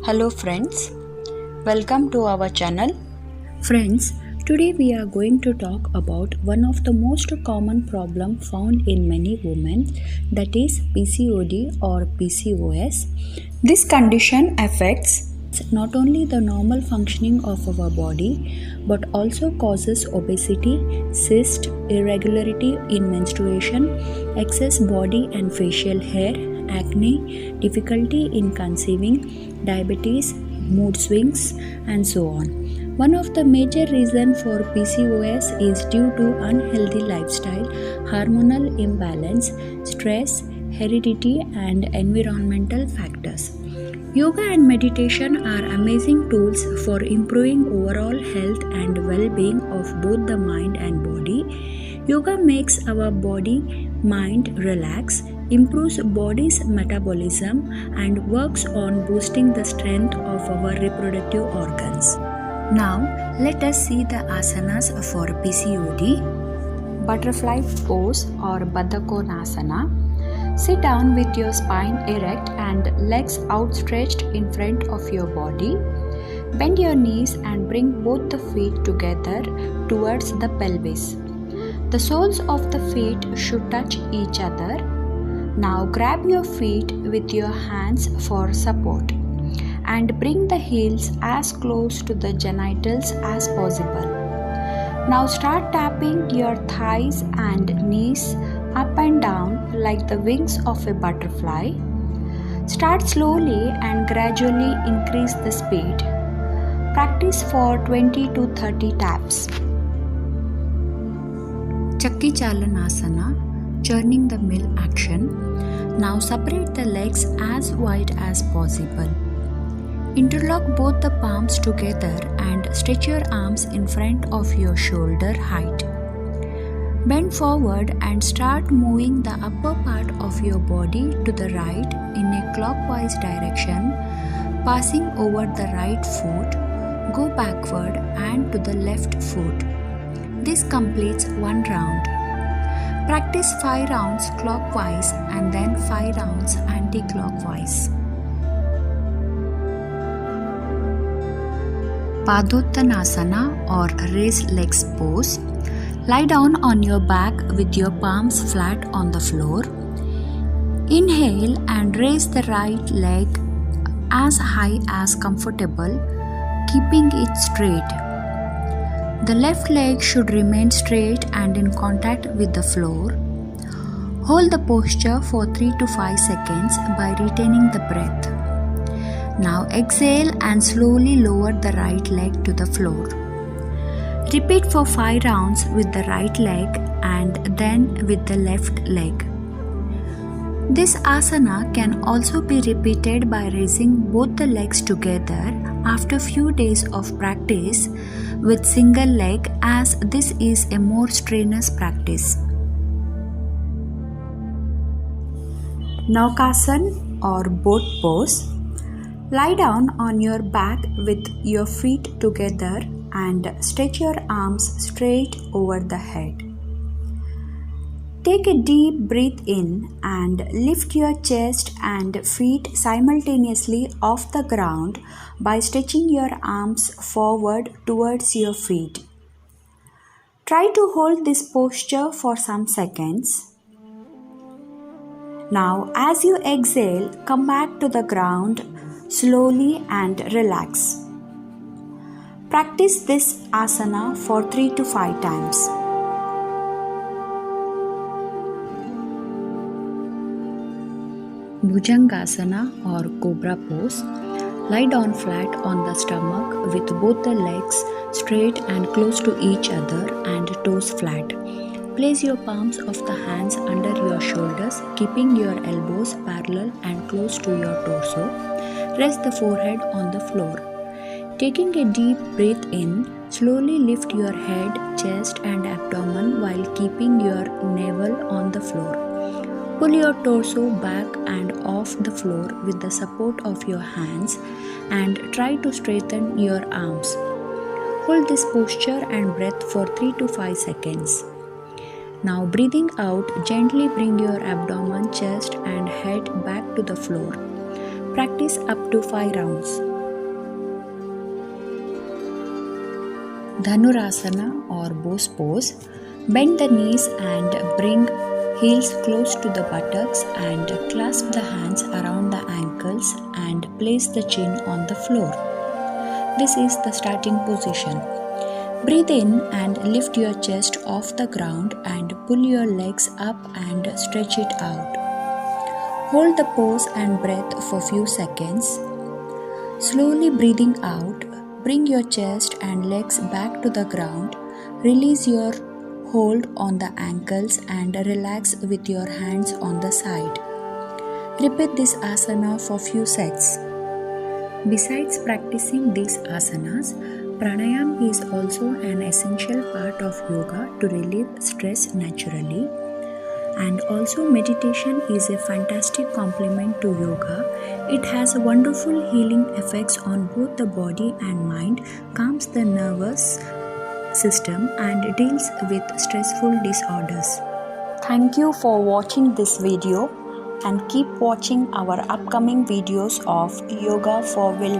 Hello friends, welcome to our channel. Friends, today we are going to talk about one of the most common problem found in many women, that is PCOD or PCOS. This condition affects not only the normal functioning of our body but also causes obesity, cyst, irregularity in menstruation, excess body and facial hair, acne, difficulty in conceiving, diabetes, mood swings, and so on. One of the major reasons for PCOS is due to unhealthy lifestyle, hormonal imbalance, stress, heredity, and environmental factors. Yoga and meditation are amazing tools for improving overall health and well-being of both the mind and body. Yoga makes our body mind relax, improves body's metabolism, and works on boosting the strength of our reproductive organs. Now, let us see the asanas for PCOD. Butterfly pose or Baddhakonasana. Sit down with your spine erect and legs outstretched in front of your body. Bend your knees and bring both the feet together towards the pelvis. The soles of the feet should touch each other. Now grab your feet with your hands for support and bring the heels as close to the genitals as possible. Now start tapping your thighs and knees up and down like the wings of a butterfly. Start slowly and gradually increase the speed. Practice for 20 to 30 taps. Chakki Chalanasana, churning the mill action. Now separate the legs as wide as possible. Interlock both the palms together and stretch your arms in front of your shoulder height. Bend forward and start moving the upper part of your body to the right in a clockwise direction, passing over the right foot, go backward and to the left foot. This completes one round. Practice 5 rounds clockwise and then 5 rounds anti-clockwise. Padottanasana or raised legs pose. Lie down on your back with your palms flat on the floor. Inhale and raise the right leg as high as comfortable, keeping it straight. The left leg should remain straight and in contact with the floor. Hold the posture for 3 to 5 seconds by retaining the breath. Now exhale and slowly lower the right leg to the floor. Repeat for 5 rounds with the right leg and then with the left leg. This asana can also be repeated by raising both the legs together after few days of practice with single leg, as this is a more strenuous practice. Naukasana or boat pose. Lie down on your back with your feet together and stretch your arms straight over the head. Take a deep breath in and lift your chest and feet simultaneously off the ground by stretching your arms forward towards your feet. Try to hold this posture for some seconds. Now, as you exhale, come back to the ground slowly and relax. Practice this asana for 3 to 5 times. Bhujangasana or cobra pose. Lie down flat on the stomach with both the legs straight and close to each other and toes flat. Place your palms of the hands under your shoulders, keeping your elbows parallel and close to your torso. Rest the forehead on the floor. Taking a deep breath in, slowly lift your head, chest and abdomen while keeping your navel on the floor. Pull your torso back and off the floor with the support of your hands and try to straighten your arms. Hold this posture and breath for 3 to 5 seconds. Now breathing out, gently bring your abdomen, chest and head back to the floor. Practice up to 5 rounds. Dhanurasana or Bose pose. Bend the knees and bring heels close to the buttocks and clasp the hands around the ankles and place the chin on the floor. This is the starting position. Breathe in and lift your chest off the ground and pull your legs up and stretch it out. Hold the pose and breath for few seconds. Slowly breathing out, bring your chest and legs back to the ground. Release your hold on the ankles and relax with your hands on the side. Repeat this asana for few sets. Besides practicing these asanas, pranayam is also an essential part of yoga to relieve stress naturally. And also meditation is a fantastic complement to yoga. It has wonderful healing effects on both the body and mind, calms the nervous system and deals with stressful disorders. Thank you for watching this video and keep watching our upcoming videos of Yoga for Well-being.